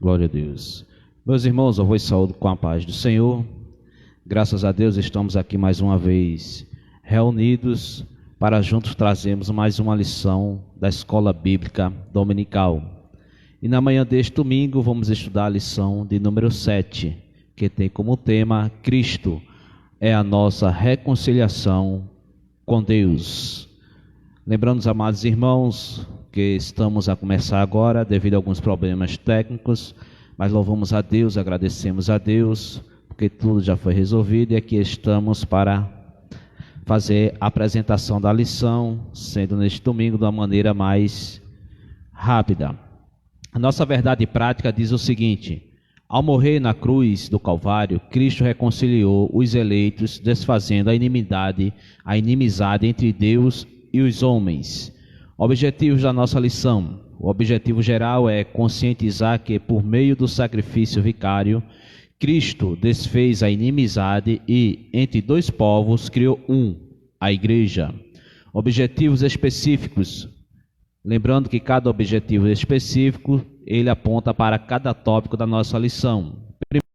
Glória a Deus. Meus irmãos, eu vos saúdo com a paz do Senhor. Graças a Deus estamos aqui mais uma vez reunidos para juntos trazermos mais uma lição da Escola Bíblica Dominical. E na manhã deste domingo vamos estudar a lição de número 7, que tem como tema Cristo é a nossa reconciliação com Deus. Lembrando, os amados irmãos, que estamos a começar agora devido a alguns problemas técnicos, mas louvamos a Deus, agradecemos a Deus, porque tudo já foi resolvido e aqui estamos para fazer a apresentação da lição, sendo neste domingo de uma maneira mais rápida. A nossa verdade prática diz o seguinte: ao morrer na cruz do Calvário, Cristo reconciliou os eleitos, desfazendo a inimizade entre Deus e os homens. Objetivos da nossa lição. O objetivo geral é conscientizar que, por meio do sacrifício vicário, Cristo desfez a inimizade e, entre dois povos, criou a igreja. Objetivos específicos. Lembrando que cada objetivo específico, ele aponta para cada tópico da nossa lição. Primeiro,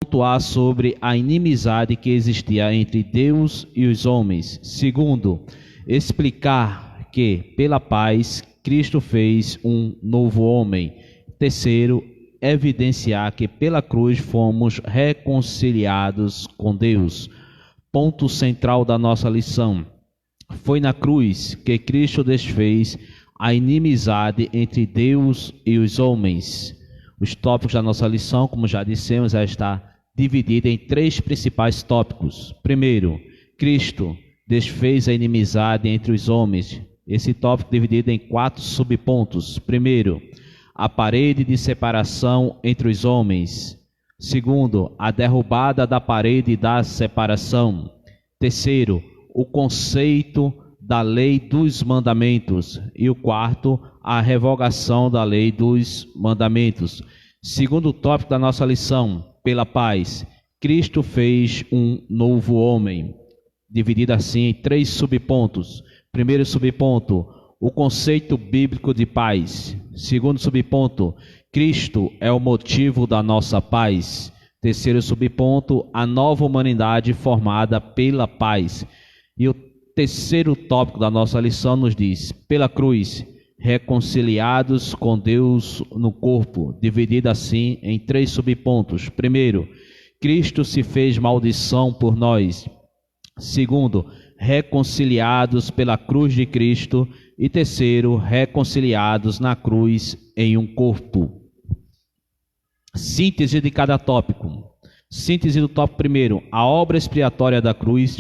pontuar sobre a inimizade que existia entre Deus e os homens. Segundo, explicar que, pela paz, Cristo fez um novo homem. Terceiro, evidenciar que pela cruz fomos reconciliados com Deus. Ponto central da nossa lição. Foi na cruz que Cristo desfez a inimizade entre Deus e os homens. Os tópicos da nossa lição, como já dissemos, já está dividida em 3 principais tópicos. Primeiro, Cristo desfez a inimizade entre os homens. Esse tópico dividido em 4 subpontos. Primeiro, a parede de separação entre os homens. Segundo, a derrubada da parede da separação. Terceiro, o conceito da lei dos mandamentos. E o quarto, a revogação da lei dos mandamentos. Segundo tópico da nossa lição, pela paz, Cristo fez um novo homem. Dividido assim em 3 subpontos. Primeiro subponto, o conceito bíblico de paz. Segundo subponto, Cristo é o motivo da nossa paz. Terceiro subponto, a nova humanidade formada pela paz. E o terceiro tópico da nossa lição nos diz: pela cruz, reconciliados com Deus no corpo, dividido assim em 3 subpontos. Primeiro, Cristo se fez maldição por nós. Segundo, reconciliados pela cruz de Cristo. E terceiro, reconciliados na cruz em um corpo. Síntese de cada tópico. Síntese do tópico primeiro: a obra expiatória da cruz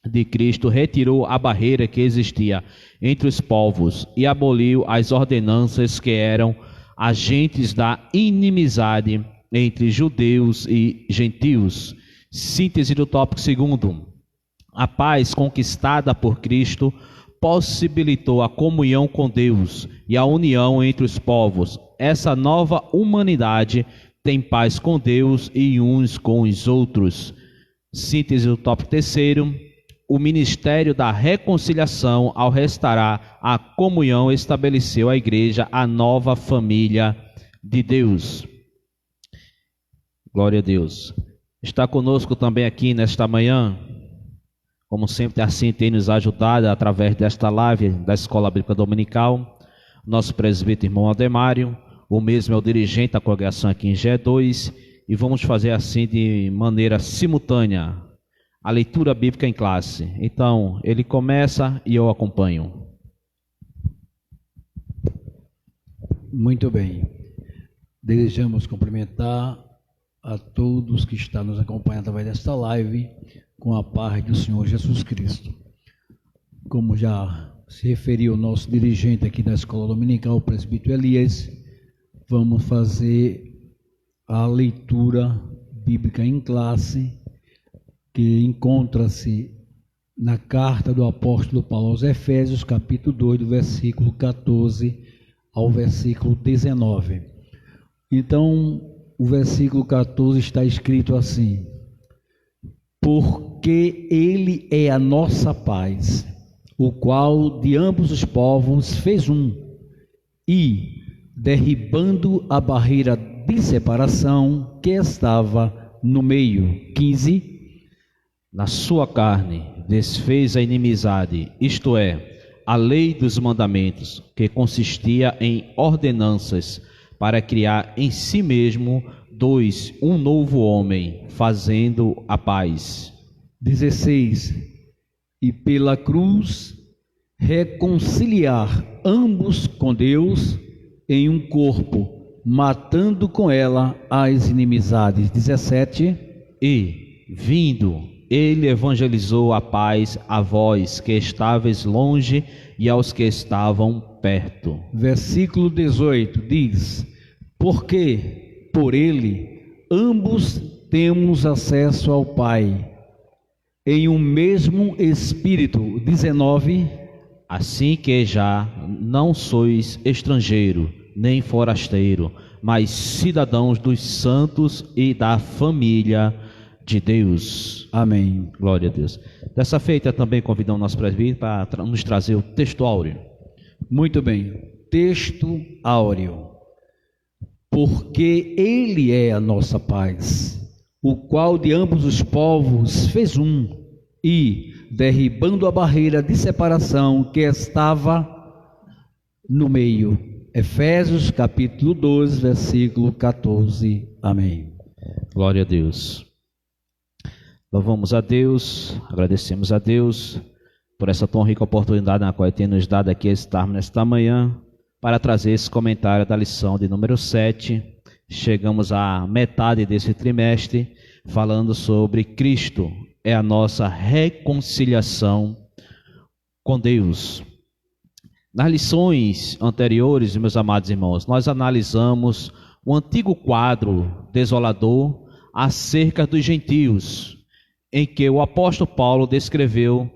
de Cristo retirou a barreira que existia entre os povos e aboliu as ordenanças que eram agentes da inimizade entre judeus e gentios. Síntese do tópico segundo: a paz conquistada por Cristo possibilitou a comunhão com Deus e a união entre os povos. Essa nova humanidade tem paz com Deus e uns com os outros. Síntese do tópico terceiro: o ministério da reconciliação, ao restaurar a comunhão, estabeleceu a igreja, a nova família de Deus. Glória a Deus. Está conosco também aqui nesta manhã, como sempre assim tem nos ajudado através desta live da Escola Bíblica Dominical, nosso presbítero irmão Aldemário. O mesmo é o dirigente da congregação aqui em G2, e vamos fazer assim de maneira simultânea a leitura bíblica em classe. Então, ele começa e eu acompanho. Muito bem. Desejamos cumprimentar a todos que estão nos acompanhando através desta live, com a paz do Senhor Jesus Cristo. Como já se referiu o nosso dirigente aqui da Escola Dominical, o presbítero Elias, vamos fazer a leitura bíblica em classe, que encontra-se na carta do apóstolo Paulo aos Efésios, capítulo 2, do versículo 14 ao versículo 19. Então, o versículo 14 está escrito assim: porque ele é a nossa paz, o qual de ambos os povos fez um, e, derribando a barreira de separação que estava no meio. 15. Na sua carne desfez a inimizade, isto é, a lei dos mandamentos, que consistia em ordenanças, para criar em si mesmo um novo homem, fazendo a paz. 16. E pela cruz reconciliar ambos com Deus em um corpo, matando com ela as inimizades. 17. E, vindo, ele evangelizou a paz a vós que estáveis longe e aos que estavam perto. Versículo 18 diz: porque por ele ambos temos acesso ao Pai, em um mesmo Espírito. 19. Assim que já não sois estrangeiro, nem forasteiro, mas cidadãos dos santos e da família de Deus. Amém. Glória a Deus. Dessa feita também convidamos o nosso presbítero para nos trazer o texto áureo. Muito bem. Texto áureo. Porque ele é a nossa paz, o qual de ambos os povos fez um, e, derribando a barreira de separação que estava no meio. Efésios capítulo 12, versículo 14. Amém. Glória a Deus. Louvamos a Deus, agradecemos a Deus por essa tão rica oportunidade na qual Ele tem nos dado aqui estarmos nesta manhã para trazer esse comentário da lição de número 7. Chegamos à metade desse trimestre falando sobre Cristo, é a nossa reconciliação com Deus. Nas lições anteriores, meus amados irmãos, nós analisamos o antigo quadro desolador acerca dos gentios, em que o apóstolo Paulo descreveu.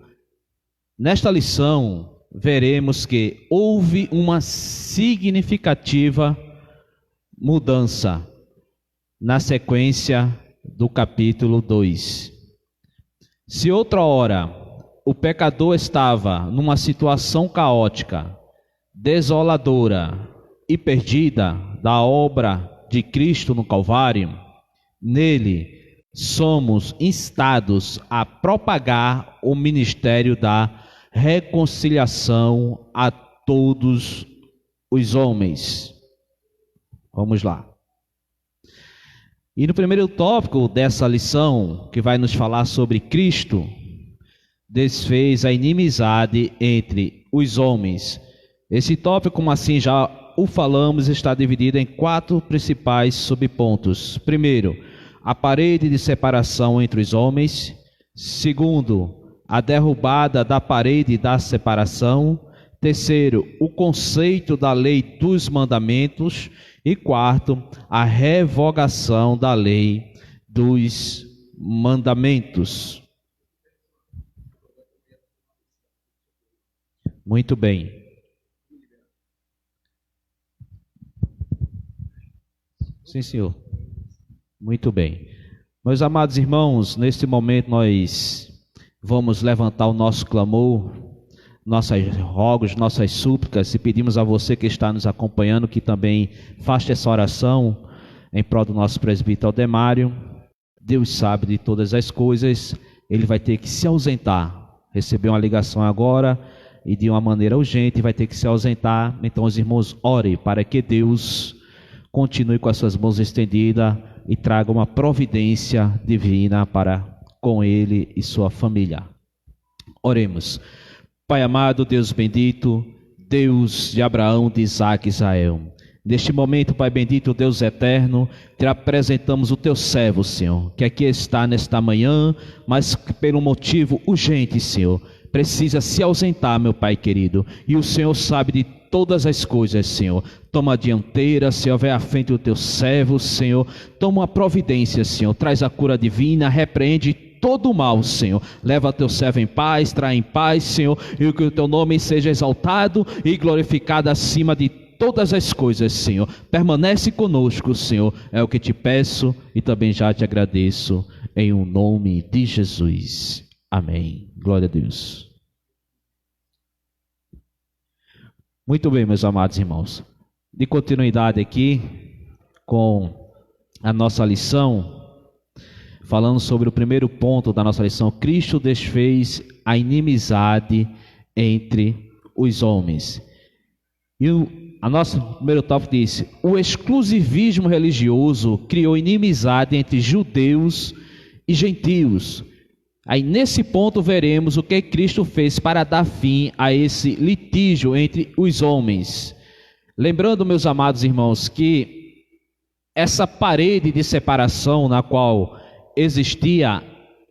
Nesta lição, veremos que houve uma significativa mudança na sequência do capítulo 2. Se outra hora o pecador estava numa situação caótica, desoladora e perdida da obra de Cristo no Calvário, nele somos instados a propagar o ministério da reconciliação a todos os homens. Vamos lá. E no primeiro tópico dessa lição, que vai nos falar sobre Cristo, desfez a inimizade entre os homens. Esse tópico, como assim já o falamos, está dividido em 4 principais subpontos. Primeiro, a parede de separação entre os homens. Segundo, a derrubada da parede da separação. Terceiro, o conceito da lei dos mandamentos. E quarto, a revogação da lei dos mandamentos. Muito bem. Sim, senhor. Muito bem. Meus amados irmãos, neste momento nós vamos levantar o nosso clamor, nossos rogos, nossas súplicas, e pedimos a você que está nos acompanhando que também faça essa oração em prol do nosso presbítero Aldemário. Deus sabe de todas as coisas, ele vai ter que se ausentar, recebeu uma ligação agora e de uma maneira urgente vai ter que se ausentar. Então os irmãos orem para que Deus continue com as suas mãos estendidas e traga uma providência divina para com ele e sua família. Oremos. Pai amado, Deus bendito, Deus de Abraão, de Isaac e Israel, neste momento, Pai bendito, Deus eterno, te apresentamos o teu servo, Senhor, que aqui está nesta manhã, mas que por um motivo urgente, Senhor, precisa se ausentar, meu Pai querido, e o Senhor sabe de todas as coisas, Senhor. Toma a dianteira, Senhor, vai à frente do teu servo, Senhor, toma uma providência, Senhor, traz a cura divina, repreende todo o mal, Senhor. Leva teu servo em paz, traz em paz, Senhor, e que o teu nome seja exaltado e glorificado acima de todas as coisas, Senhor. Permanece conosco, Senhor, é o que te peço e também já te agradeço, em o nome de Jesus. Amém. Glória a Deus. Muito bem, meus amados irmãos. De continuidade aqui, com a nossa lição, falando sobre o primeiro ponto da nossa lição. Cristo desfez a inimizade entre os homens. E a nossa primeiro tópico diz: o exclusivismo religioso criou inimizade entre judeus e gentios. Aí nesse ponto veremos o que Cristo fez para dar fim a esse litígio entre os homens. Lembrando, meus amados irmãos, que essa parede de separação na qual existia,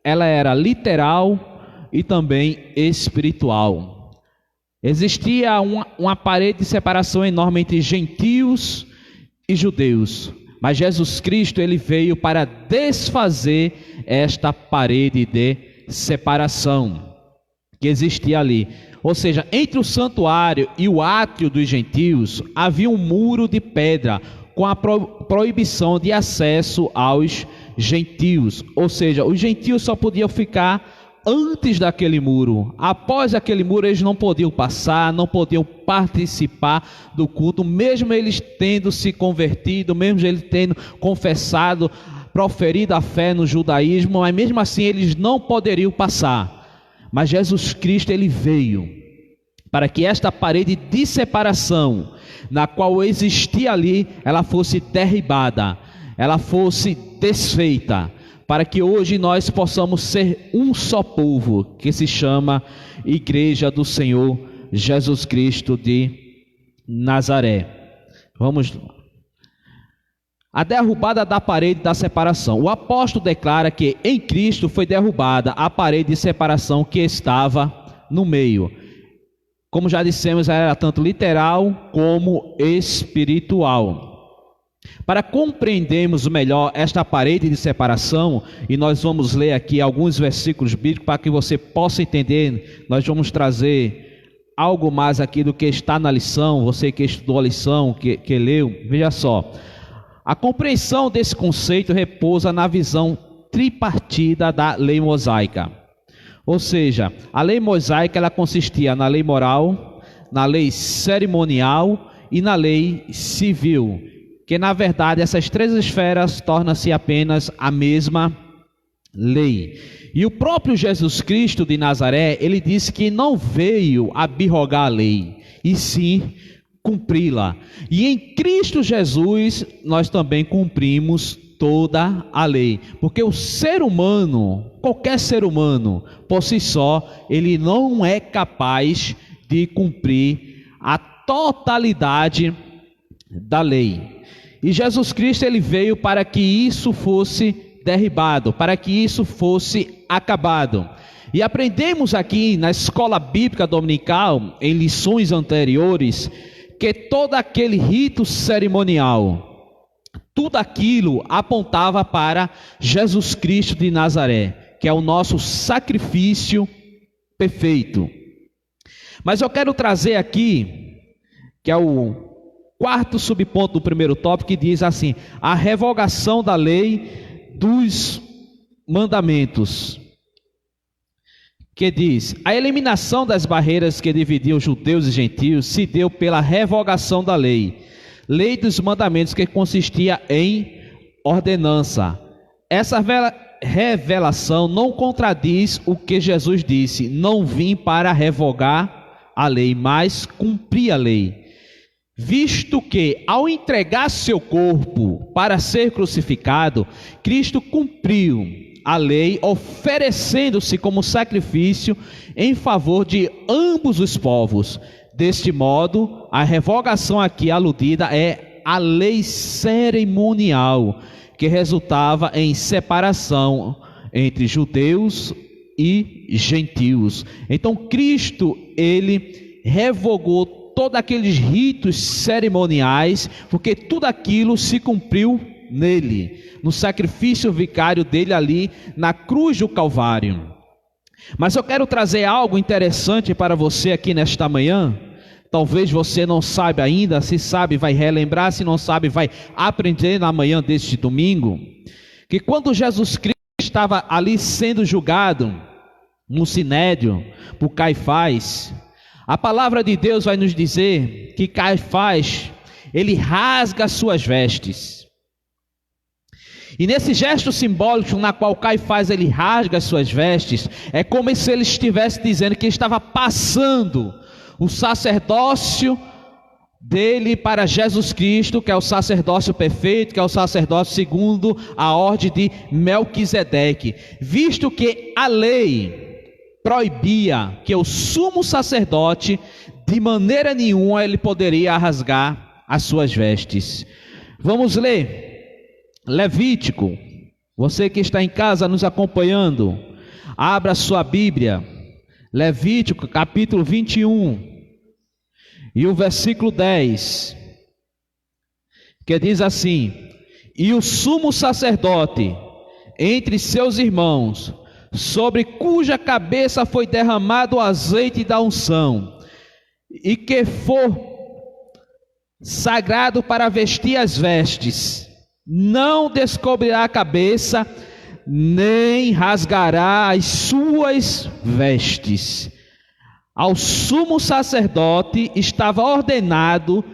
ela era literal e também espiritual. Existia uma parede de separação enorme entre gentios e judeus. Mas Jesus Cristo, ele veio para desfazer esta parede de separação que existia ali. Ou seja, entre o santuário e o átrio dos gentios havia um muro de pedra com a proibição de acesso aos gentios. Ou seja, os gentios só podiam ficar antes daquele muro. Após aquele muro eles não podiam passar, não podiam participar do culto, mesmo eles tendo se convertido, mesmo eles tendo confessado, proferido a fé no judaísmo, mas mesmo assim eles não poderiam passar. Mas Jesus Cristo, ele veio para que esta parede de separação, na qual existia ali, ela fosse derribada, ela fosse desfeita, para que hoje nós possamos ser um só povo, que se chama Igreja do Senhor Jesus Cristo de Nazaré. Vamos lá. A derrubada da parede da separação. O apóstolo declara que em Cristo foi derrubada a parede de separação que estava no meio. Como já dissemos, ela era tanto literal como espiritual. Para compreendermos melhor esta parede de separação, e nós vamos ler aqui alguns versículos bíblicos para que você possa entender, nós vamos trazer algo mais aqui do que está na lição, você que estudou a lição, que leu, veja só. A compreensão desse conceito repousa na visão tripartida da lei mosaica. Ou seja, a lei mosaica ela consistia na lei moral, na lei cerimonial e na lei civil, que na verdade essas três esferas tornam-se apenas a mesma lei. E o próprio Jesus Cristo de Nazaré, ele disse que não veio abrogar a lei, e sim cumpri-la. E em Cristo Jesus nós também cumprimos toda a lei, porque o ser humano, qualquer ser humano, por si só, ele não é capaz de cumprir a totalidade da lei. E Jesus Cristo, ele veio para que isso fosse derribado, para que isso fosse acabado. E aprendemos aqui na escola bíblica dominical, em lições anteriores, que todo aquele rito cerimonial, tudo aquilo apontava para Jesus Cristo de Nazaré, que é o nosso sacrifício perfeito. Mas eu quero trazer aqui, que é o quarto subponto do primeiro tópico, que diz assim: a revogação da lei dos mandamentos, que diz: a eliminação das barreiras que dividiam judeus e gentios se deu pela revogação da lei dos mandamentos, que consistia em ordenança. Essa revelação não contradiz o que Jesus disse: não vim para revogar a lei, mas cumprir a lei. Visto que, ao entregar seu corpo para ser crucificado, Cristo cumpriu a lei, oferecendo-se como sacrifício em favor de ambos os povos. Deste modo, a revogação aqui aludida é a lei cerimonial, que resultava em separação entre judeus e gentios. Então, Cristo, ele revogou todos aqueles ritos cerimoniais, porque tudo aquilo se cumpriu nele, no sacrifício vicário dele ali na cruz do Calvário. Mas eu quero trazer algo interessante para você aqui nesta manhã. Talvez você não saiba ainda, se sabe vai relembrar, se não sabe vai aprender na manhã deste domingo, que quando Jesus Cristo estava ali sendo julgado no Sinédrio por Caifás, a palavra de Deus vai nos dizer que Caifás, ele rasga suas vestes. E nesse gesto simbólico na qual Caifás ele rasga as suas vestes, é como se ele estivesse dizendo que estava passando o sacerdócio dele para Jesus Cristo, que é o sacerdócio perfeito, que é o sacerdócio segundo a ordem de Melquisedeque, visto que a lei proibia que o sumo sacerdote, de maneira nenhuma, ele poderia rasgar as suas vestes. Vamos ler Levítico. Você que está em casa nos acompanhando, abra sua Bíblia, Levítico capítulo 21 e o versículo 10, que diz assim: e o sumo sacerdote entre seus irmãos, sobre cuja cabeça foi derramado o azeite da unção, e que for sagrado para vestir as vestes, não descobrirá a cabeça, nem rasgará as suas vestes. Ao sumo sacerdote estava ordenado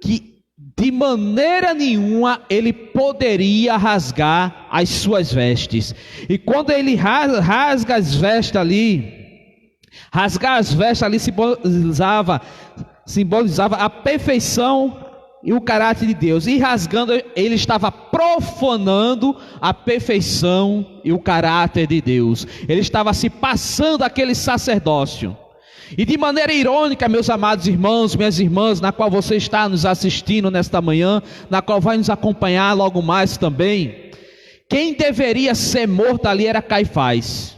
que de maneira nenhuma ele poderia rasgar as suas vestes. E quando ele rasga as vestes ali, rasgar as vestes ali simbolizava a perfeição e o caráter de Deus. E rasgando, ele estava profanando a perfeição e o caráter de Deus. Ele estava se passando aquele sacerdócio. E de maneira irônica, meus amados irmãos, minhas irmãs, na qual você está nos assistindo nesta manhã, na qual vai nos acompanhar logo mais também, quem deveria ser morto ali era Caifás,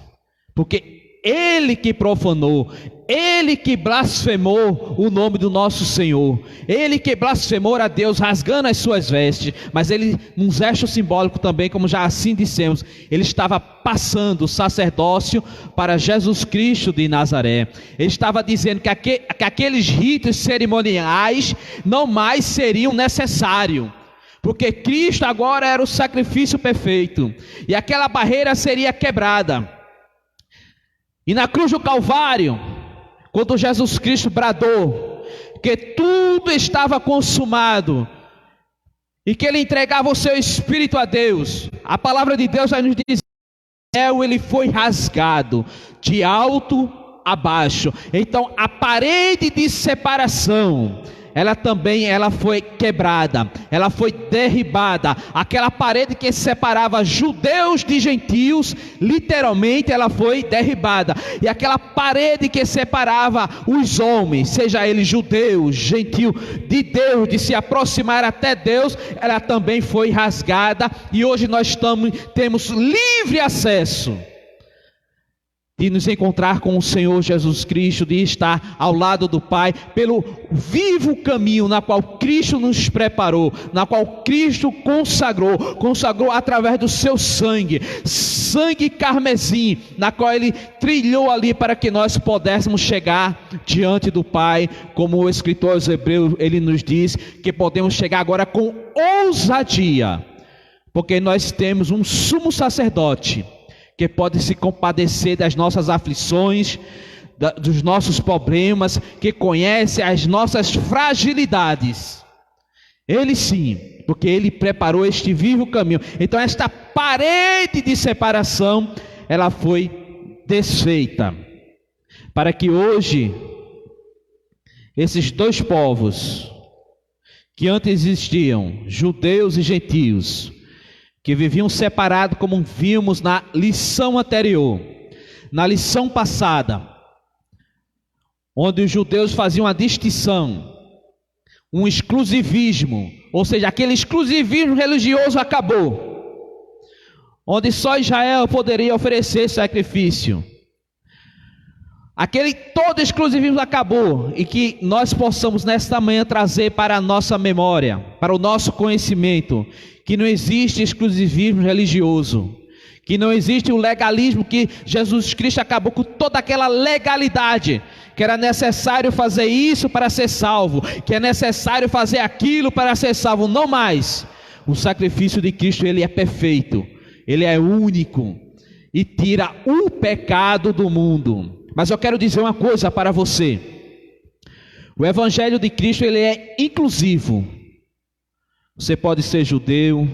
porque ele que profanou, ele que blasfemou o nome do nosso Senhor, ele que blasfemou a Deus rasgando as suas vestes, mas ele, num gesto simbólico também, como já assim dissemos, ele estava passando o sacerdócio para Jesus Cristo de Nazaré. Ele estava dizendo que aqueles ritos cerimoniais não mais seriam necessários, porque Cristo agora era o sacrifício perfeito, e aquela barreira seria quebrada. E na cruz do Calvário, quando Jesus Cristo bradou que tudo estava consumado, e que ele entregava o seu Espírito a Deus, a palavra de Deus vai nos dizer: o céu ele foi rasgado de alto a baixo. Então a parede de separação, ela foi quebrada, ela foi derribada. Aquela parede que separava judeus de gentios, literalmente ela foi derribada. E aquela parede que separava os homens, seja ele judeu, gentil, de Deus, de se aproximar até Deus, ela também foi rasgada. E hoje nós temos livre acesso de nos encontrar com o Senhor Jesus Cristo, de estar ao lado do Pai, pelo vivo caminho na qual Cristo nos preparou, na qual Cristo consagrou através do seu sangue carmesim, na qual Ele trilhou ali para que nós pudéssemos chegar diante do Pai, como o escritor aos Hebreus, ele nos diz que podemos chegar agora com ousadia, porque nós temos um sumo sacerdote, que pode se compadecer das nossas aflições, dos nossos problemas, que conhece as nossas fragilidades. Ele sim, porque Ele preparou este vivo caminho. Então esta parede de separação, ela foi desfeita, para que hoje, esses dois povos, que antes existiam, judeus e gentios, que viviam separados, como vimos na lição anterior, na lição passada, onde os judeus faziam a distinção, um exclusivismo, ou seja, aquele exclusivismo religioso acabou, onde só Israel poderia oferecer sacrifício. Aquele todo exclusivismo acabou, e que nós possamos nesta manhã trazer para a nossa memória, para o nosso conhecimento, que não existe exclusivismo religioso, que não existe o legalismo, que Jesus Cristo acabou com toda aquela legalidade, que era necessário fazer isso para ser salvo, que é necessário fazer aquilo para ser salvo. Não mais. O sacrifício de Cristo, ele é perfeito, ele é único e tira o pecado do mundo. Mas eu quero dizer uma coisa para você: o Evangelho de Cristo, ele é inclusivo. Você pode ser judeu,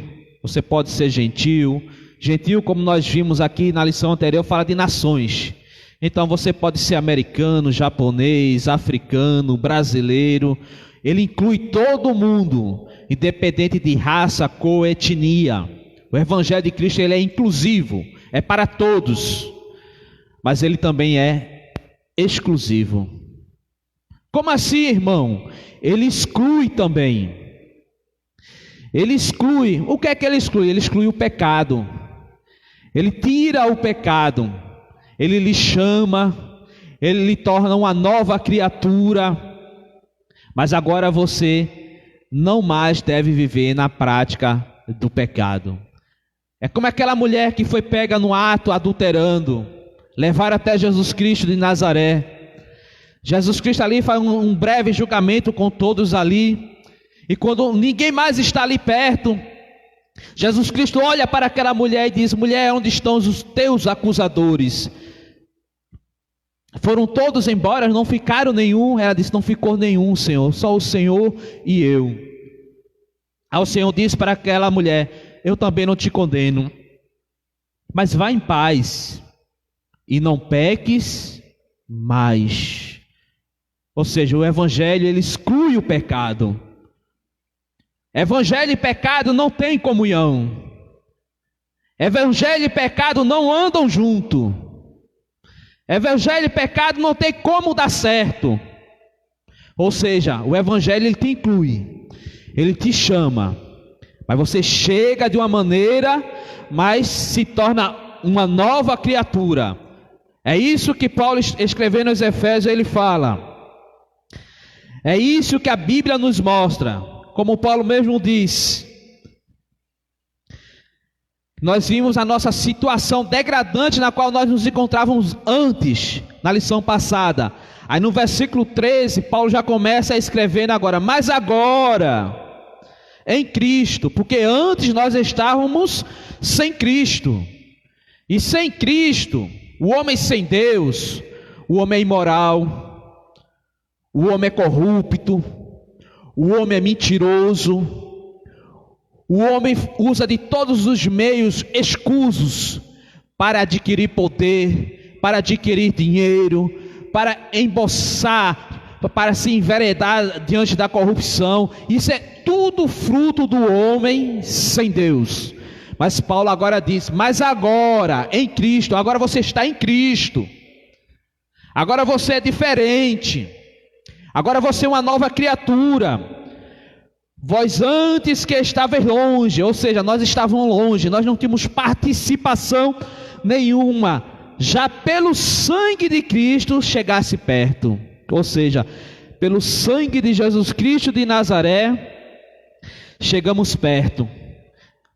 você pode ser gentil. Gentil, como nós vimos aqui na lição anterior, fala de nações. Então você pode ser americano, japonês, africano, brasileiro. Ele inclui todo mundo, independente de raça, cor, etnia. O Evangelho de Cristo, ele é inclusivo, é para todos. Mas ele também é exclusivo. Como assim, irmão? Ele exclui também. Ele exclui. O que é que ele exclui? Ele exclui o pecado. Ele tira o pecado. Ele lhe chama. Ele lhe torna uma nova criatura. Mas agora você não mais deve viver na prática do pecado. É como aquela mulher que foi pega no ato adulterando. Levaram até Jesus Cristo de Nazaré. Jesus Cristo ali faz um breve julgamento com todos ali. E quando ninguém mais está ali perto, Jesus Cristo olha para aquela mulher e diz: mulher, onde estão os teus acusadores? Foram todos embora, não ficaram nenhum. Ela disse: não ficou nenhum, Senhor, só o Senhor e eu. Aí o Senhor disse para aquela mulher: eu também não te condeno, mas vá em paz e não peques mais. Ou seja, o Evangelho, ele exclui o pecado. Evangelho e pecado não têm comunhão. Evangelho e pecado não andam junto. Evangelho e pecado não tem como dar certo. Ou seja, o Evangelho, ele te inclui, ele te chama, mas você chega de uma maneira, mas se torna uma nova criatura. É isso que Paulo, escrevendo aos Efésios, ele fala. É isso que a Bíblia nos mostra. Como Paulo mesmo diz, nós vimos a nossa situação degradante na qual nós nos encontrávamos antes, na lição passada. Aí no versículo 13, Paulo já começa escrevendo agora: mas agora, em Cristo, porque antes nós estávamos sem Cristo. E sem Cristo, o homem sem Deus, o homem é imoral, o homem é corrupto, o homem é mentiroso, o homem usa de todos os meios escusos para adquirir poder, para adquirir dinheiro, para emboçar, para se enveredar diante da corrupção. Isso é tudo fruto do homem sem Deus. Mas Paulo agora diz: mas agora em Cristo, agora você está em Cristo, agora você é diferente. Agora você é uma nova criatura. Vós antes que estavais longe, ou seja, nós estávamos longe, nós não tínhamos participação nenhuma. Já pelo sangue de Cristo chegasse perto. Ou seja, pelo sangue de Jesus Cristo de Nazaré, chegamos perto.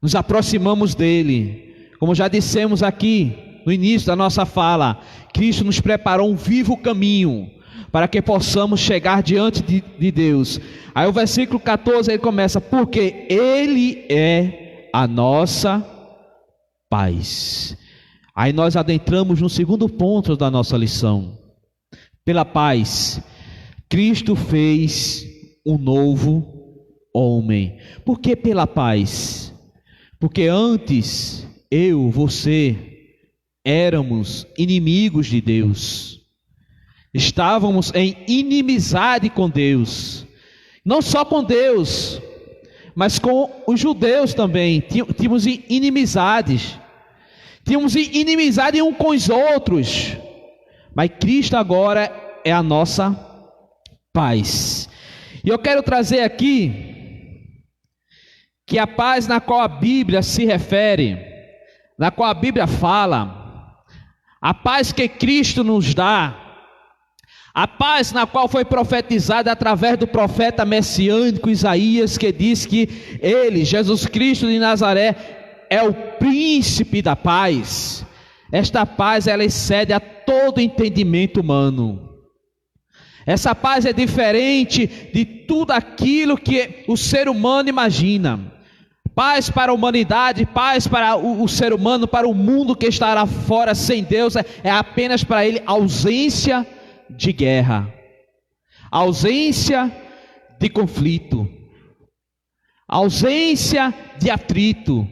Nos aproximamos dele. Como já dissemos aqui no início da nossa fala, Cristo nos preparou um vivo caminho para que possamos chegar diante de Deus. Aí o versículo 14 ele começa: porque Ele é a nossa paz. Aí nós adentramos no segundo ponto da nossa lição. Pela paz, Cristo fez um novo homem. Por que pela paz? Porque antes eu, você, éramos inimigos de Deus. Estávamos em inimizade com Deus. Não só com Deus, mas com os judeus também. Tínhamos inimizades. Tínhamos inimizade um com os outros. Mas Cristo agora é a nossa paz. E eu quero trazer aqui que a paz na qual a Bíblia se refere, na qual a Bíblia fala, a paz que Cristo nos dá, a paz na qual foi profetizada através do profeta messiânico Isaías, que diz que ele, Jesus Cristo de Nazaré, é o príncipe da paz. Esta paz, ela excede a todo entendimento humano. Essa paz é diferente de tudo aquilo que o ser humano imagina. Paz para a humanidade, paz para o ser humano, para o mundo que está lá fora sem Deus, é apenas para ele ausência de guerra, ausência de conflito, ausência de atrito.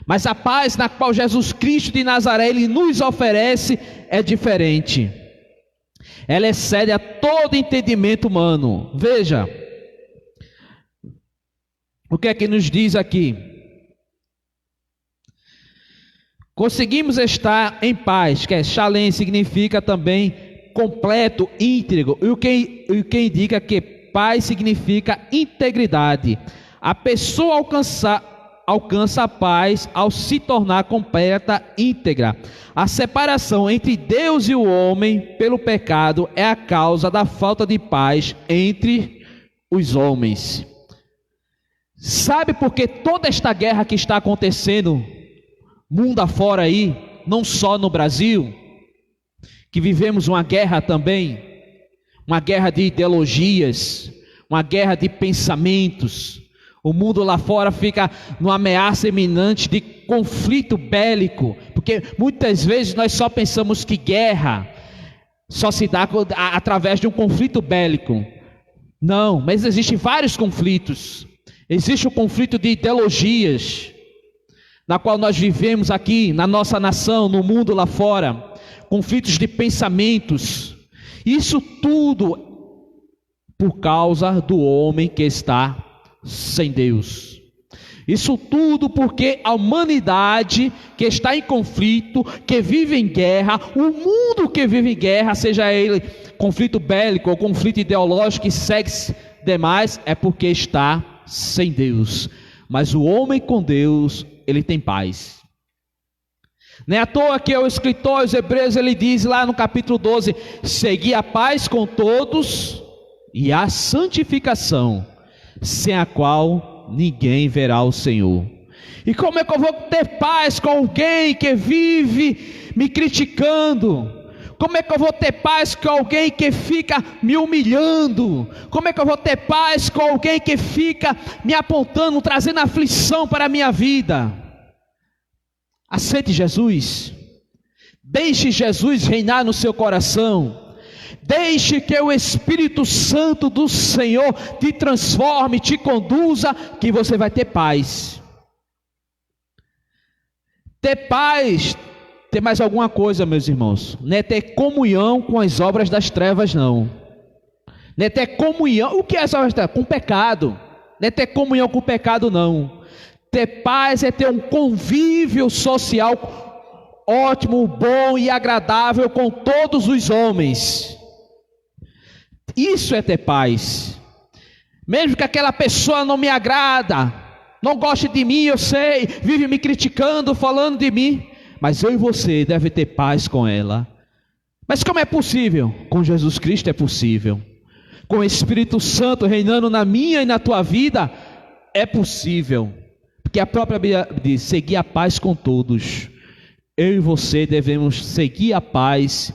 Mas a paz na qual Jesus Cristo de Nazaré ele nos oferece é diferente. Ela excede a todo entendimento humano. Veja, o que é que nos diz aqui? Conseguimos estar em paz, que é shalem, significa também completo, íntegro, e o que indica que paz significa integridade. A pessoa alcança a paz ao se tornar completa, íntegra. A separação entre Deus e o homem pelo pecado é a causa da falta de paz entre os homens. Sabe por que toda esta guerra que está acontecendo mundo afora aí, não só no Brasil, que vivemos uma guerra também, uma guerra de ideologias, uma guerra de pensamentos. O mundo lá fora fica numa ameaça iminente de conflito bélico, porque muitas vezes nós só pensamos que guerra só se dá através de um conflito bélico. Não, mas existem vários conflitos. Existe o conflito de ideologias, na qual nós vivemos aqui, na nossa nação, no mundo lá fora. Conflitos de pensamentos. Isso tudo por causa do homem que está sem Deus. Isso tudo porque a humanidade que está em conflito, que vive em guerra, o mundo que vive em guerra, seja ele conflito bélico ou conflito ideológico que segue demais, é porque está sem Deus. Mas o homem com Deus, ele tem paz. Não é à toa que o escritor aos Hebreus, ele diz lá no capítulo 12, segui a paz com todos e a santificação, sem a qual ninguém verá o Senhor. E como é que eu vou ter paz com alguém que vive me criticando? Como é que eu vou ter paz com alguém que fica me humilhando? Como é que eu vou ter paz com alguém que fica me apontando, trazendo aflição para a minha vida? Aceite Jesus. Deixe Jesus reinar no seu coração. Deixe que o Espírito Santo do Senhor te transforme, te conduza, que você vai ter paz. Ter paz, ter mais alguma coisa, meus irmãos. Não é ter comunhão com as obras das trevas, não. Não é ter comunhão. O que é as obras das trevas? Com o pecado. Não é ter comunhão com o pecado, não. Ter paz é ter um convívio social ótimo, bom e agradável com todos os homens. Isso é ter paz. Mesmo que aquela pessoa não me agrada, não goste de mim, eu sei, vive me criticando, falando de mim, mas eu e você deve ter paz com ela. Mas como é possível? Com Jesus Cristo é possível. Com o Espírito Santo reinando na minha e na tua vida, é possível. Porque a própria Bíblia diz, seguir a paz com todos. Eu e você devemos seguir a paz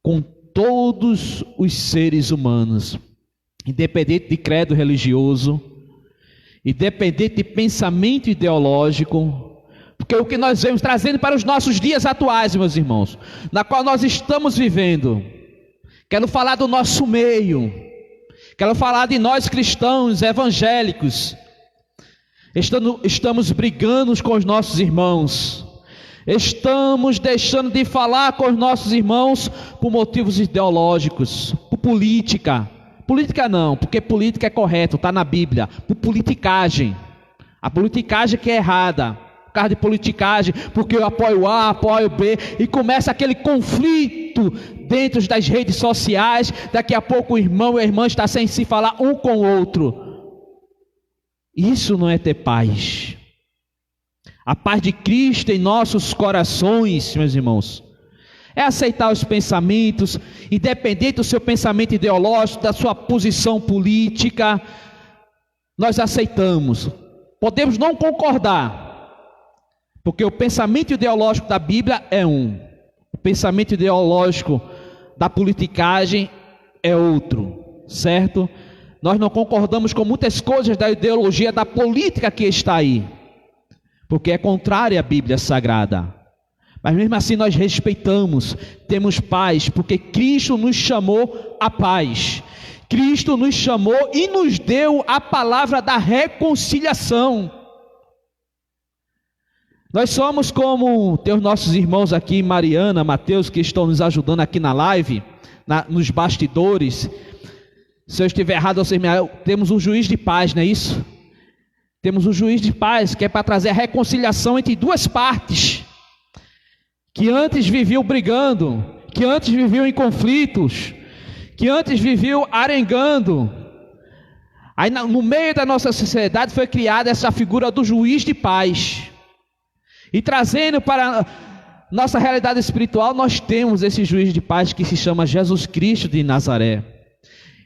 com todos os seres humanos, independente de credo religioso, independente de pensamento ideológico, porque o que nós vemos trazendo para os nossos dias atuais, meus irmãos, na qual nós estamos vivendo, quero falar do nosso meio, quero falar de nós cristãos evangélicos. Estamos brigando com os nossos irmãos, estamos deixando de falar com os nossos irmãos por motivos ideológicos, por política. Política não, porque política é correto, está na Bíblia. Por politicagem, a politicagem que é errada, por causa de politicagem, porque eu apoio A, apoio B, e começa aquele conflito dentro das redes sociais. Daqui a pouco o irmão e a irmã estão sem se falar um com o outro. Isso não é ter paz. A paz de Cristo em nossos corações, meus irmãos, é aceitar os pensamentos, independente do seu pensamento ideológico, da sua posição política, nós aceitamos. Podemos não concordar, porque o pensamento ideológico da Bíblia é um, o pensamento ideológico da politicagem é outro, certo? Nós não concordamos com muitas coisas da ideologia da política que está aí, porque é contrária à Bíblia Sagrada. Mas mesmo assim nós respeitamos, temos paz, porque Cristo nos chamou à paz. Cristo nos chamou e nos deu a palavra da reconciliação. Nós somos como tem os nossos irmãos aqui, Mariana, Mateus, que estão nos ajudando aqui na live, nos bastidores. Se eu estiver errado, vocês me... temos um juiz de paz, não é isso? Temos um juiz de paz que é para trazer a reconciliação entre duas partes, que antes viviam brigando, que antes viviam em conflitos, que antes viviam arengando. Aí no meio da nossa sociedade foi criada essa figura do juiz de paz. E trazendo para nossa realidade espiritual, nós temos esse juiz de paz que se chama Jesus Cristo de Nazaré.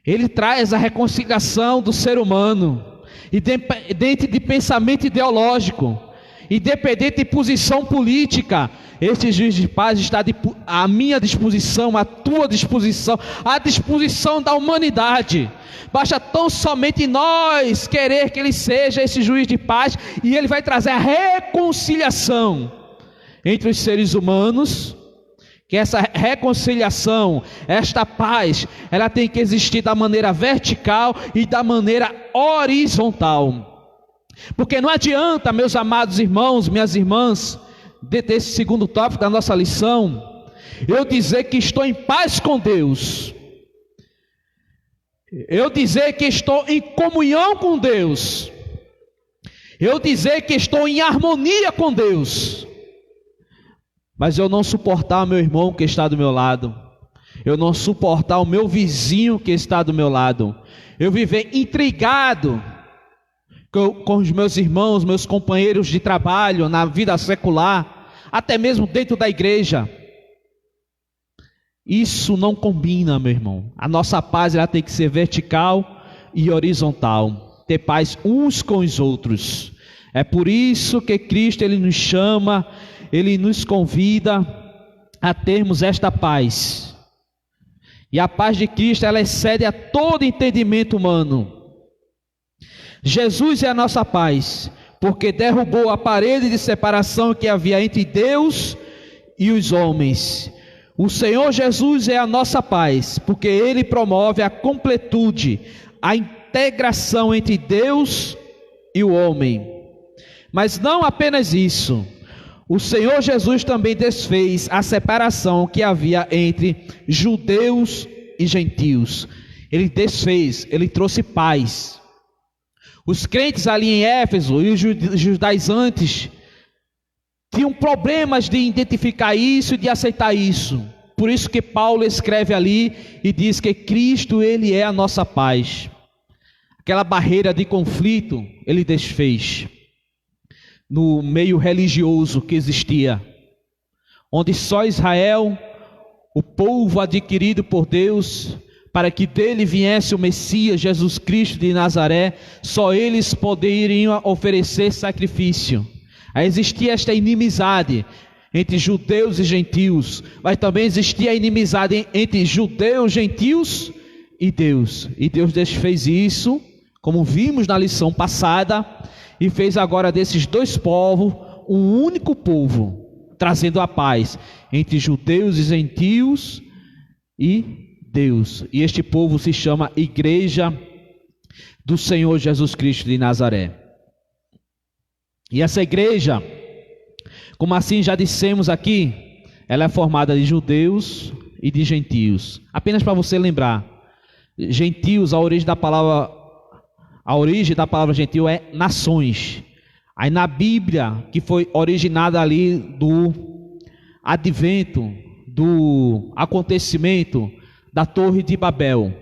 Ele traz a reconciliação do ser humano, independente de pensamento ideológico, independente de posição política. Este juiz de paz está à minha disposição, à tua disposição, à disposição da humanidade. Basta tão somente nós querer que ele seja esse juiz de paz, e ele vai trazer a reconciliação entre os seres humanos. Que essa reconciliação, esta paz, ela tem que existir da maneira vertical e da maneira horizontal. Porque não adianta, meus amados irmãos, minhas irmãs, desse segundo tópico da nossa lição, eu dizer que estou em paz com Deus, eu dizer que estou em comunhão com Deus, eu dizer que estou em harmonia com Deus, mas eu não suportar o meu irmão que está do meu lado, eu não suportar o meu vizinho que está do meu lado, eu viver intrigado com os meus irmãos, meus companheiros de trabalho, na vida secular, até mesmo dentro da igreja. Isso não combina, meu irmão. A nossa paz, ela tem que ser vertical e horizontal, ter paz uns com os outros. É por isso que Cristo, ele nos chama, ele nos convida a termos esta paz. E a paz de Cristo, ela excede a todo entendimento humano. Jesus é a nossa paz, porque derrubou a parede de separação que havia entre Deus e os homens. O Senhor Jesus é a nossa paz, porque Ele promove a completude, a integração entre Deus e o homem. Mas não apenas isso, o Senhor Jesus também desfez a separação que havia entre judeus e gentios. Ele desfez, Ele trouxe paz. Os crentes ali em Éfeso e os judaizantes tinham problemas de identificar isso e de aceitar isso. Por isso que Paulo escreve ali e diz que Cristo, ele é a nossa paz. Aquela barreira de conflito, ele desfez no meio religioso que existia, onde só Israel, o povo adquirido por Deus, para que dele viesse o Messias, Jesus Cristo de Nazaré, só eles poderiam oferecer sacrifício. Aí existia esta inimizade entre judeus e gentios, mas também existia a inimizade entre judeus, gentios e Deus. E Deus desfez isso, como vimos na lição passada, e fez agora desses dois povos um único povo, trazendo a paz entre judeus e gentios e Deus. E este povo se chama Igreja do Senhor Jesus Cristo de Nazaré. E essa igreja, como assim já dissemos aqui, ela é formada de judeus e de gentios. Apenas para você lembrar, gentios, a origem da palavra gentil é nações. Aí na Bíblia, que foi originada ali do advento, do acontecimento da Torre de Babel,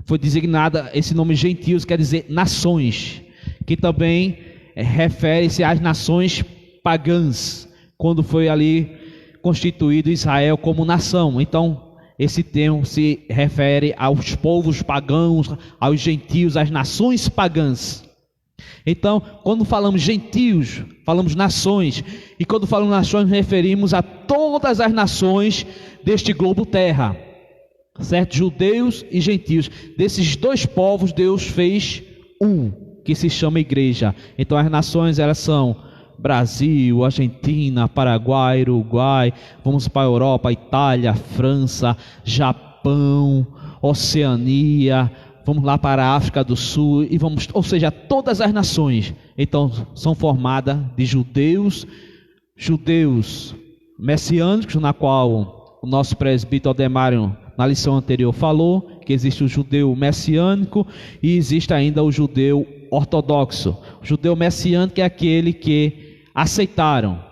foi designada esse nome gentios, quer dizer nações, que também refere-se às nações pagãs, quando foi ali constituído Israel como nação. Então esse termo se refere aos povos pagãos, aos gentios, às nações pagãs. Então, quando falamos gentios, falamos nações, e quando falamos nações, nos referimos a todas as nações deste globo terra, certo? Judeus e gentios. Desses dois povos, Deus fez um, que se chama igreja. Então as nações, elas são Brasil, Argentina, Paraguai, Uruguai, vamos para a Europa, Itália, França, Japão, Oceania, vamos lá para a África do Sul, ou seja, todas as nações, então, são formadas de judeus, judeus messiânicos, na qual o nosso presbítero Aldemário, na lição anterior, falou que existe o judeu messiânico e existe ainda o judeu ortodoxo. O judeu messiânico é aquele que aceitaram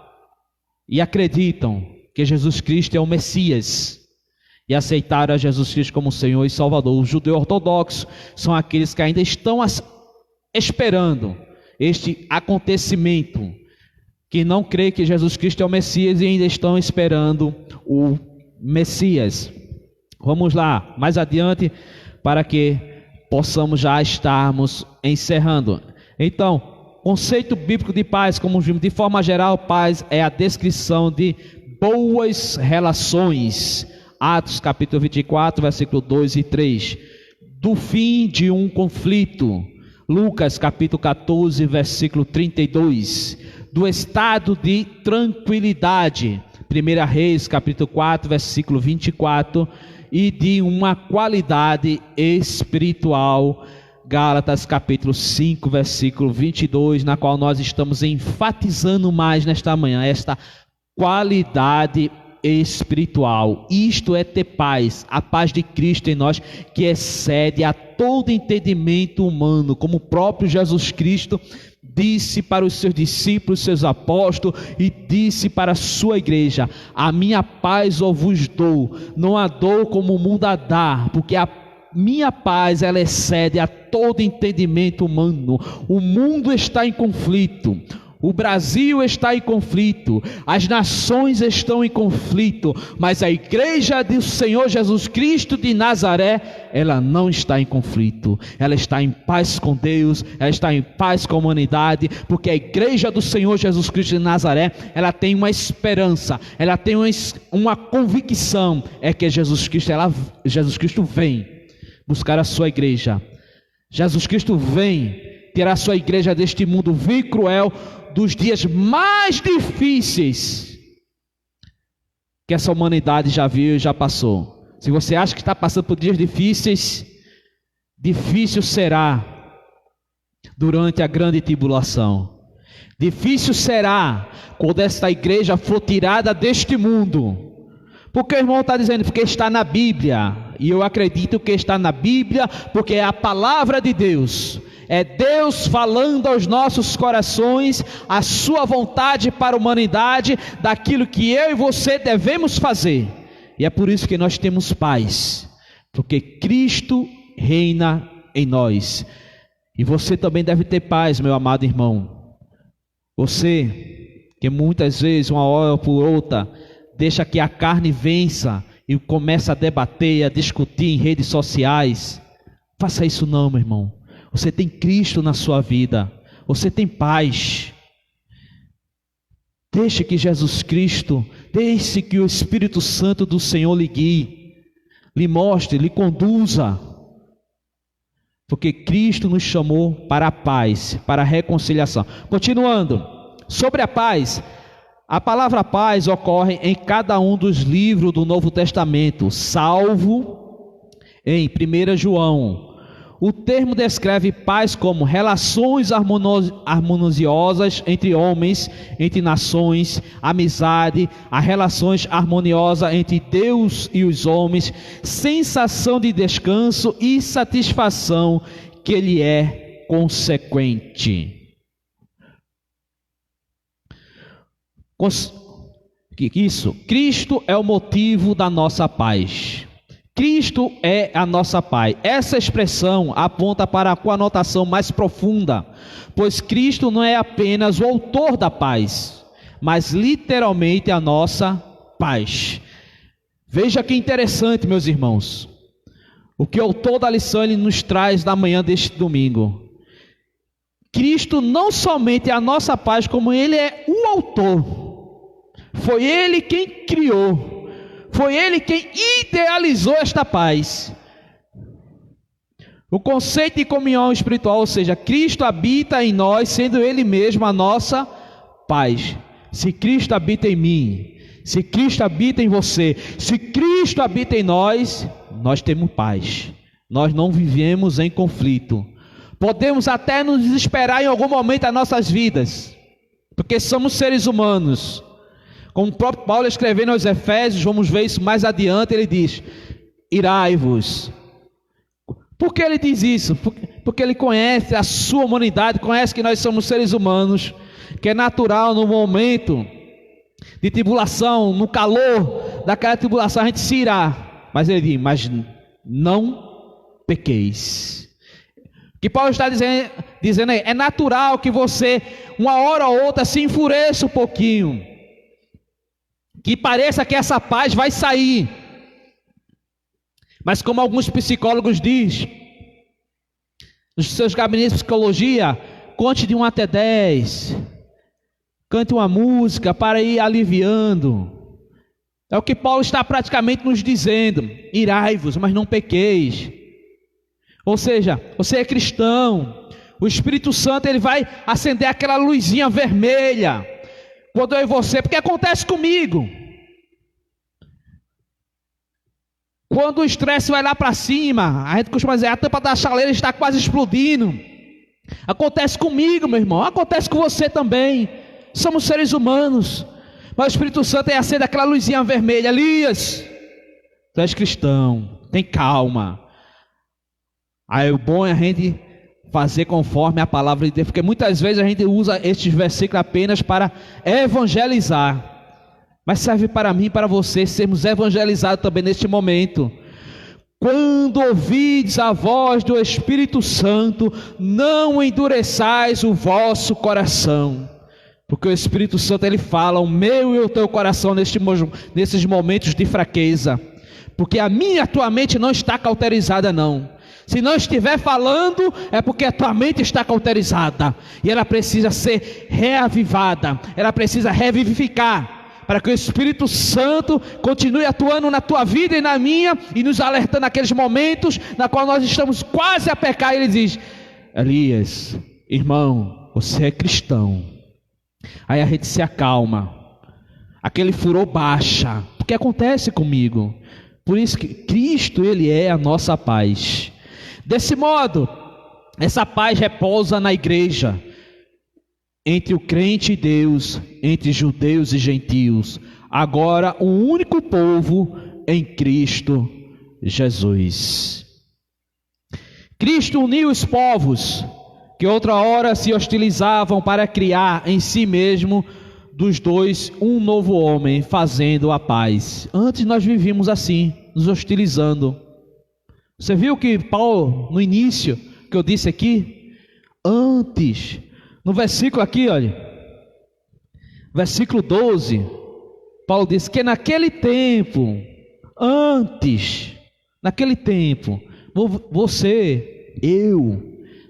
e acreditam que Jesus Cristo é o Messias e aceitaram a Jesus Cristo como Senhor e Salvador. O judeu ortodoxo são aqueles que ainda estão esperando este acontecimento, que não crê que Jesus Cristo é o Messias e ainda estão esperando o Messias. Vamos lá, mais adiante, para que possamos já estarmos encerrando. Então, conceito bíblico de paz, como vimos, de forma geral, paz é a descrição de boas relações. Atos capítulo 24, versículo 2 e 3. Do fim de um conflito. Lucas capítulo 14, versículo 32. Do estado de tranquilidade. 1 Reis capítulo 4, versículo 24. E de uma qualidade espiritual. Gálatas capítulo 5, versículo 22, na qual nós estamos enfatizando mais nesta manhã, esta qualidade espiritual. Isto é ter paz, a paz de Cristo em nós, que excede a todo entendimento humano, como o próprio Jesus Cristo disse para os seus discípulos, seus apóstolos, e disse para a sua igreja: a minha paz eu vos dou, não a dou como o mundo a dá, porque a minha paz, ela excede a todo entendimento humano. O mundo está em conflito, o Brasil está em conflito, as nações estão em conflito, mas a igreja do Senhor Jesus Cristo de Nazaré, ela não está em conflito, ela está em paz com Deus, ela está em paz com a humanidade, porque a igreja do Senhor Jesus Cristo de Nazaré, ela tem uma esperança, ela tem uma convicção, é que Jesus Cristo vem buscar a sua igreja. Jesus Cristo vem tirar a sua igreja deste mundo vil e cruel, dos dias mais difíceis que essa humanidade já viu e já passou. Se você acha que está passando por dias difíceis, difícil será durante a grande tribulação. Difícil será quando esta igreja for tirada deste mundo. Porque o irmão está dizendo, porque está na Bíblia, e eu acredito que está na Bíblia, porque é a palavra de Deus, é Deus falando aos nossos corações, a sua vontade para a humanidade, daquilo que eu e você devemos fazer, e é por isso que nós temos paz, porque Cristo reina em nós, e você também deve ter paz, meu amado irmão. Você, que muitas vezes, uma hora ou por outra, deixa que a carne vença e começa a debater, a discutir em redes sociais. Faça isso não, meu irmão. Você tem Cristo na sua vida. Você tem paz. Deixe que Jesus Cristo, deixe que o Espírito Santo do Senhor lhe guie, lhe mostre, lhe conduza. Porque Cristo nos chamou para a paz, para a reconciliação. Continuando, sobre a paz. A palavra paz ocorre em cada um dos livros do Novo Testamento, salvo em 1 João. O termo descreve paz como relações harmoniosas entre homens, entre nações, amizade, a relações harmoniosas entre Deus e os homens, sensação de descanso e satisfação que lhe é consequente. Isso, Cristo é o motivo da nossa paz. Cristo é a nossa paz. Essa expressão aponta para a conotação mais profunda, pois Cristo não é apenas o autor da paz, mas literalmente a nossa paz. Veja que interessante, meus irmãos, o que o autor da lição ele nos traz na manhã deste domingo. Cristo não somente é a nossa paz, como Ele é o autor. Foi Ele quem criou, foi Ele quem idealizou esta paz. O conceito de comunhão espiritual, ou seja, Cristo habita em nós, sendo Ele mesmo a nossa paz. Se Cristo habita em mim, se Cristo habita em você, se Cristo habita em nós, nós temos paz. Nós não vivemos em conflito. Podemos até nos desesperar em algum momento das nossas vidas, porque somos seres humanos. Como o próprio Paulo escrevendo aos Efésios, vamos ver isso mais adiante, ele diz: irai-vos. Por que ele diz isso? Porque ele conhece a sua humanidade, conhece que nós somos seres humanos, que é natural no momento de tribulação, no calor daquela tribulação, a gente se irá. Mas ele diz: mas não pequeis. O que Paulo está dizendo aí, é natural que você, uma hora ou outra, se enfureça um pouquinho, que pareça que essa paz vai sair. Mas como alguns psicólogos dizem, nos seus gabinetes de psicologia, conte de 1 até 10, cante uma música para ir aliviando. É o que Paulo está praticamente nos dizendo: irai-vos, mas não pequeis. Ou seja, você é cristão, o Espírito Santo ele vai acender aquela luzinha vermelha quando eu e você, porque acontece comigo. Quando o estresse vai lá para cima, a gente costuma dizer: a tampa da chaleira está quase explodindo. Acontece comigo, meu irmão, acontece com você também. Somos seres humanos, mas o Espírito Santo é acender aquela luzinha vermelha. Elias, tu és cristão, tem calma. Aí o bom é a gente fazer conforme a palavra de Deus, porque muitas vezes a gente usa estes versículos apenas para evangelizar. Mas serve para mim e para você sermos evangelizados também neste momento. Quando ouvides a voz do Espírito Santo, não endureçais o vosso coração. Porque o Espírito Santo ele fala o meu e o teu coração nesses momentos de fraqueza. Porque a minha e a tua mente não está cauterizada não. Se não estiver falando, é porque a tua mente está cauterizada. E ela precisa ser reavivada. Ela precisa revivificar. Para que o Espírito Santo continue atuando na tua vida e na minha. E nos alertando naqueles momentos na qual nós estamos quase a pecar. E ele diz: Elias, irmão, você é cristão. Aí a gente se acalma. Aquele furor baixa. Porque acontece comigo. Por isso que Cristo ele é a nossa paz. Desse modo, essa paz repousa na igreja, entre o crente e Deus, entre judeus e gentios, agora um único povo em Cristo Jesus. Cristo uniu os povos que outra hora se hostilizavam para criar em si mesmo dos dois um novo homem, fazendo a paz. Antes nós vivíamos assim, nos hostilizando. Você viu que Paulo, no início, que eu disse aqui, antes, no versículo aqui, olha, versículo 12, Paulo disse que naquele tempo, naquele tempo, você,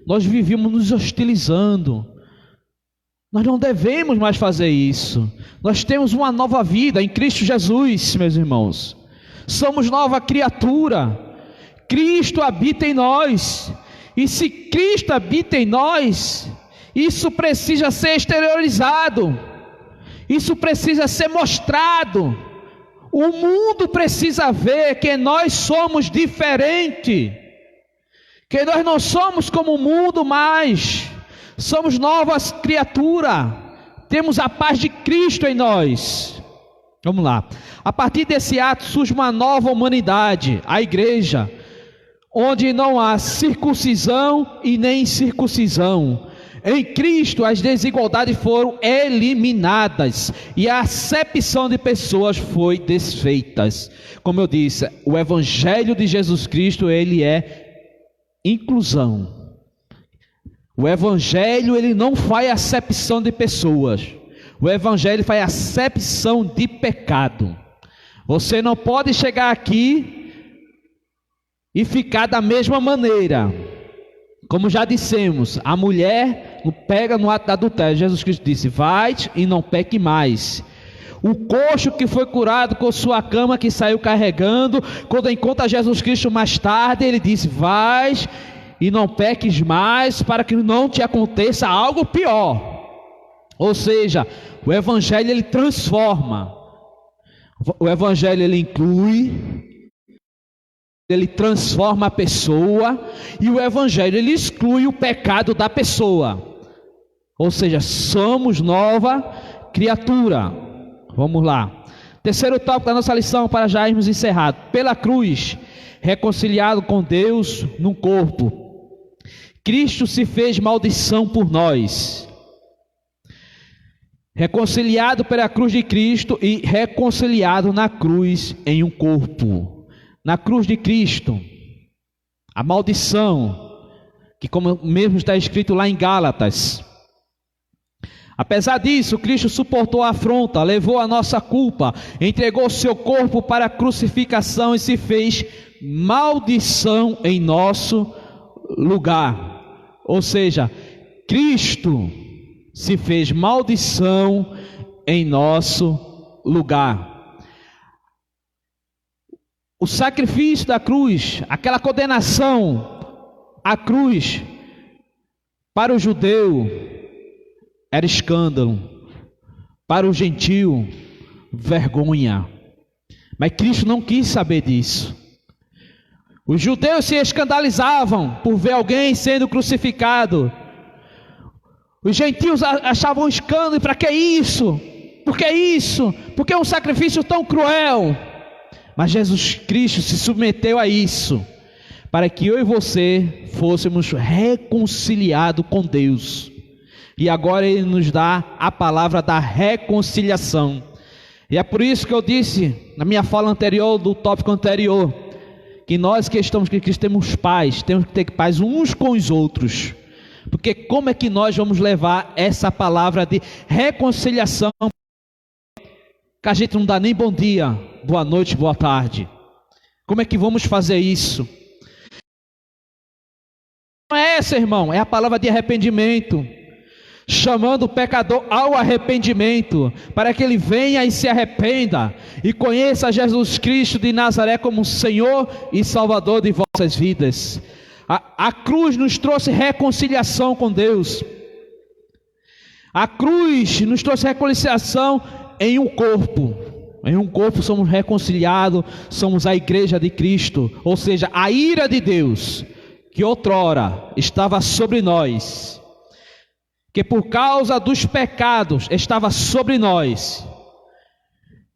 nós vivíamos nos hostilizando. Nós não devemos mais fazer isso. Nós temos uma nova vida em Cristo Jesus, meus irmãos. Somos nova criatura. Cristo habita em nós, e se Cristo habita em nós, isso precisa ser exteriorizado, isso precisa ser mostrado. O mundo precisa ver que nós somos diferentes, que nós não somos como o mundo mais, somos novas criaturas, temos a paz de Cristo em nós. Vamos lá, a partir desse ato surge uma nova humanidade, a igreja, onde não há circuncisão e nem incircuncisão. Em Cristo as desigualdades foram eliminadas e a acepção de pessoas foi desfeita. Como eu disse, o Evangelho de Jesus Cristo ele é inclusão. O Evangelho ele não faz acepção de pessoas. O Evangelho faz acepção de pecado. Você não pode chegar aqui e ficar da mesma maneira. Como já dissemos, a mulher pega no ato da adultério. Jesus Cristo disse: vai e não peque mais. O coxo que foi curado com sua cama que saiu carregando, quando encontra Jesus Cristo mais tarde, ele disse: vai e não peques mais, para que não te aconteça algo pior. Ou seja, o Evangelho ele transforma. O Evangelho ele inclui, ele transforma a pessoa, e o Evangelho ele exclui o pecado da pessoa. Ou seja, somos nova criatura. Vamos lá. Terceiro tópico da nossa lição para já irmos encerrar. Pela cruz, reconciliado com Deus num corpo. Cristo se fez maldição por nós. Reconciliado pela cruz de Cristo e reconciliado na cruz em um corpo. Na cruz de Cristo, a maldição, que como mesmo está escrito lá em Gálatas. Apesar disso, Cristo suportou a afronta, levou a nossa culpa, entregou seu corpo para a crucificação e se fez maldição em nosso lugar. Ou seja, Cristo se fez maldição em nosso lugar. O sacrifício da cruz, aquela condenação à cruz, para o judeu era escândalo, para o gentio, vergonha. Mas Cristo não quis saber disso. Os judeus se escandalizavam por ver alguém sendo crucificado. Os gentios achavam escândalo. Para que isso? Por que isso? Por que um sacrifício tão cruel? Mas Jesus Cristo se submeteu a isso, para que eu e você fôssemos reconciliados com Deus. E agora Ele nos dá a palavra da reconciliação. E é por isso que eu disse na minha fala anterior, do tópico anterior, que nós que estamos com Cristo temos paz, temos que ter paz uns com os outros. Porque como é que nós vamos levar essa palavra de reconciliação, que a gente não dá nem bom dia, boa noite, boa tarde? Como é que vamos fazer isso? Não é essa, irmão, é a palavra de arrependimento, chamando o pecador ao arrependimento, para que ele venha e se arrependa, e conheça Jesus Cristo de Nazaré como Senhor e Salvador de vossas vidas. A cruz nos trouxe reconciliação com Deus. A cruz nos trouxe reconciliação em um corpo. Em um corpo somos reconciliados, somos a igreja de Cristo, ou seja, a ira de Deus, que outrora estava sobre nós, que por causa dos pecados estava sobre nós,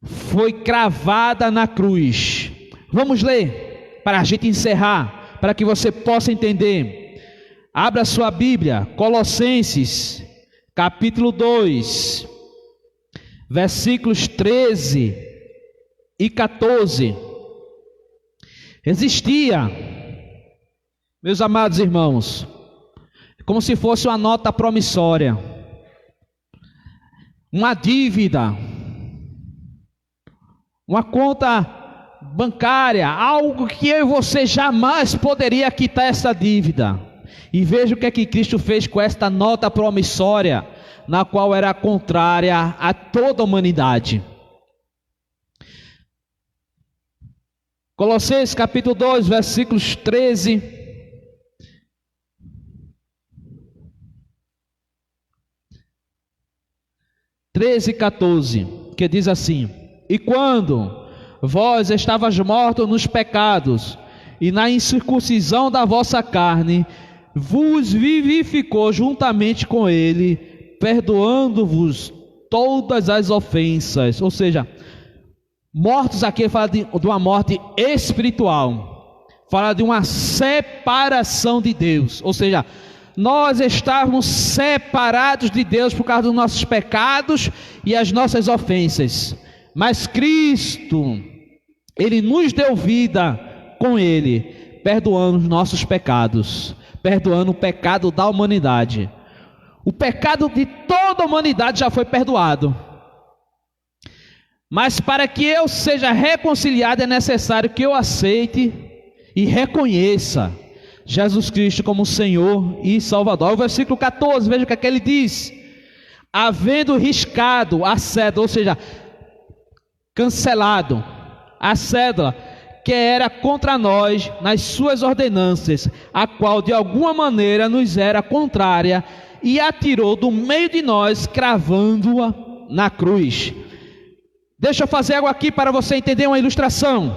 foi cravada na cruz. Vamos ler, para a gente encerrar, para que você possa entender. Abra sua Bíblia, Colossenses, capítulo 2, versículos 13 e 14. Existia, meus amados irmãos, como se fosse uma nota promissória, uma dívida, uma conta bancária, algo que eu e você jamais poderia quitar essa dívida. E veja o que é que Cristo fez com esta nota promissória, na qual era contrária a toda a humanidade. Colossenses capítulo 2, versículos 13 e 14, que diz assim: e quando vós estavas mortos nos pecados e na incircuncisão da vossa carne, vos vivificou juntamente com ele, perdoando-vos todas as ofensas. Ou seja, mortos aqui fala de uma morte espiritual, fala de uma separação de Deus. Ou seja, nós estávamos separados de Deus por causa dos nossos pecados e as nossas ofensas. Mas Cristo, Ele nos deu vida com Ele, perdoando os nossos pecados, perdoando o pecado da humanidade. O pecado de toda a humanidade já foi perdoado. Mas para que eu seja reconciliado é necessário que eu aceite e reconheça Jesus Cristo como Senhor e Salvador. O versículo 14, veja o que é que ele diz: havendo riscado a cédula, ou seja, cancelado a cédula que era contra nós nas suas ordenanças, a qual de alguma maneira nos era contrária, e atirou do meio de nós, cravando-a na cruz. Deixa eu fazer algo aqui para você entender uma ilustração.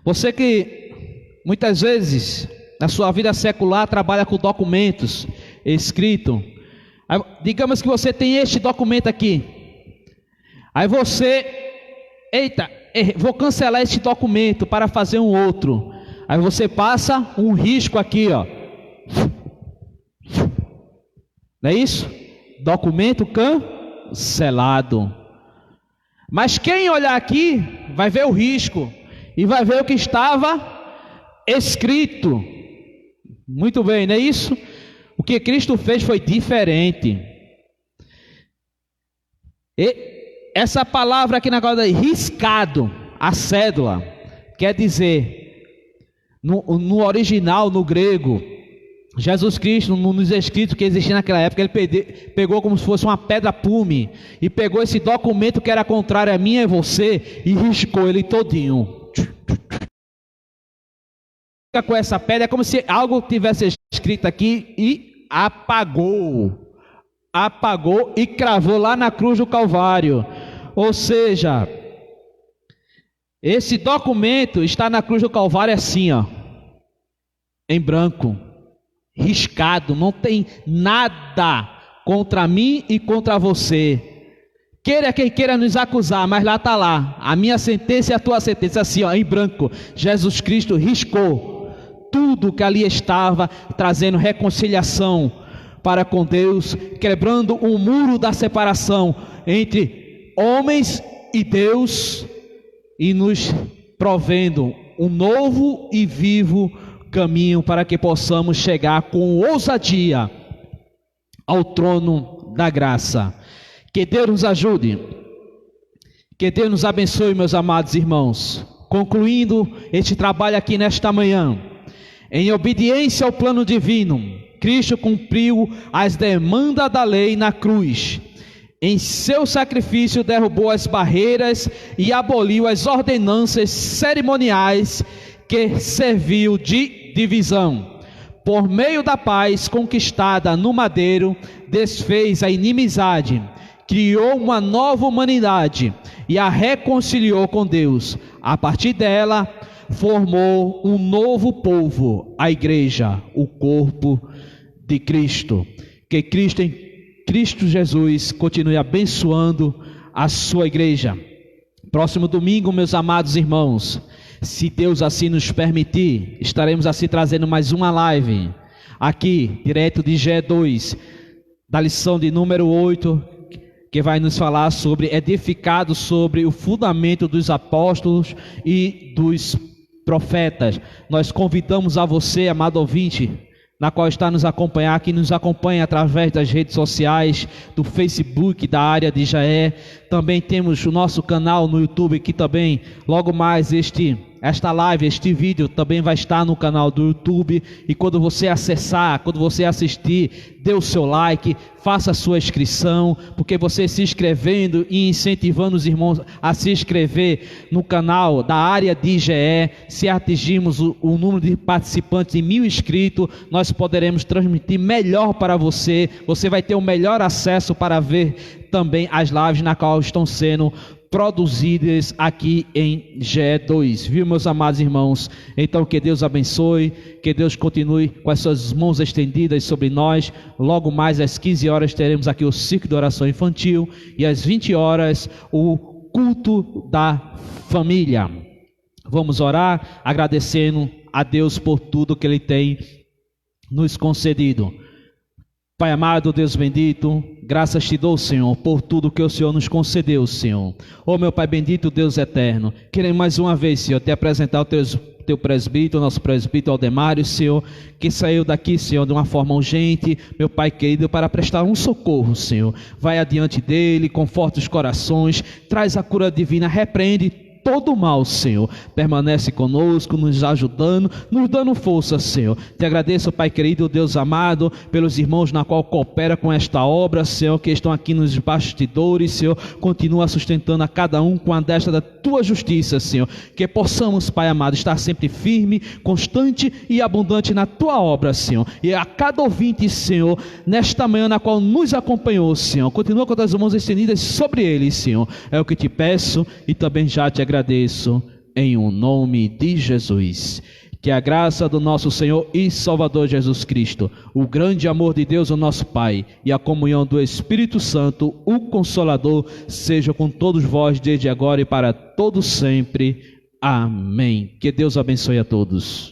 Você que muitas vezes na sua vida secular trabalha com documentos escritos, digamos que você tem este documento aqui, Aí você, eita, vou cancelar esse documento para fazer um outro. Aí você passa um risco aqui, ó. Não é isso? Documento cancelado. Mas quem olhar aqui vai ver o risco e vai ver o que estava escrito. Muito bem, não é isso? O que Cristo fez foi diferente. E essa palavra aqui na agora, riscado, a cédula, quer dizer, no original, no grego, Jesus Cristo, nos escritos que existiam naquela época, ele pegou como se fosse uma pedra pume e pegou esse documento que era contrário a mim e a você e riscou ele todinho. Com essa pedra é como se algo tivesse escrito aqui e apagou e cravou lá na cruz do Calvário. Ou seja, esse documento está na cruz do Calvário assim, ó, em branco, riscado, não tem nada contra mim e contra você. Queira quem queira nos acusar, mas lá está lá, a minha sentença e a tua sentença, assim, ó, em branco. Jesus Cristo riscou tudo que ali estava, trazendo reconciliação para com Deus, quebrando o muro da separação entre homens e Deus e nos provendo um novo e vivo caminho para que possamos chegar com ousadia ao trono da graça. Que Deus nos ajude, que Deus nos abençoe, meus amados irmãos. Concluindo este trabalho aqui nesta manhã, em obediência ao plano divino, Cristo cumpriu as demandas da lei na cruz. Em seu sacrifício derrubou as barreiras e aboliu as ordenanças cerimoniais que serviu de divisão. Por meio da paz conquistada no madeiro, desfez a inimizade, criou uma nova humanidade e a reconciliou com Deus. A partir dela, formou um novo povo, a igreja, o corpo de Cristo. Que Cristo, em Cristo Jesus, continue abençoando a sua igreja. Próximo domingo, meus amados irmãos, se Deus assim nos permitir, estaremos assim trazendo mais uma live, aqui, direto de GE2, da lição de número 8, que vai nos falar sobre, edificado sobre o fundamento dos apóstolos e dos profetas. Nós convidamos a você, amado ouvinte, na qual está nos acompanhar, que nos acompanha através das redes sociais, do Facebook, da área de Jaé. Também temos o nosso canal no YouTube, que também, logo mais esta live, este vídeo também vai estar no canal do YouTube. E quando você acessar, quando você assistir, dê o seu like, faça a sua inscrição, porque você se inscrevendo e incentivando os irmãos a se inscrever no canal da área de IGE, se atingirmos o número de participantes de 1000 inscritos, nós poderemos transmitir melhor para você. Você vai ter o melhor acesso para ver também as lives na qual estão sendo produzidas aqui em GE2, viu, meus amados irmãos? Então, que Deus abençoe, que Deus continue com as suas mãos estendidas sobre nós. Logo mais às 15 horas teremos aqui o ciclo de oração infantil e às 20 horas o culto da família. Vamos orar agradecendo a Deus por tudo que Ele tem nos concedido. Pai amado, Deus bendito, graças te dou, Senhor, por tudo que o Senhor nos concedeu, Senhor. Ó meu Pai bendito, Deus eterno, queremos mais uma vez, Senhor, te apresentar o teu presbítero, nosso presbítero Aldemário, Senhor, que saiu daqui, Senhor, de uma forma urgente, meu Pai querido, para prestar um socorro, Senhor. Vai adiante dele, conforta os corações, traz a cura divina, repreende todo o mal, Senhor. Permanece conosco, nos ajudando, nos dando força, Senhor. Te agradeço, Pai querido, Deus amado, pelos irmãos na qual coopera com esta obra, Senhor, que estão aqui nos bastidores, Senhor. Continua sustentando a cada um com a destra da tua justiça, Senhor. Que possamos, Pai amado, estar sempre firme, constante e abundante na tua obra, Senhor. E a cada ouvinte, Senhor, nesta manhã na qual nos acompanhou, Senhor, continua com as mãos estendidas sobre eles, Senhor. É o que te peço e também já te agradeço em o nome de Jesus. Que a graça do nosso Senhor e Salvador Jesus Cristo, o grande amor de Deus, o nosso Pai, e a comunhão do Espírito Santo, o Consolador, seja com todos vós desde agora e para todos sempre. Amém. Que Deus abençoe a todos.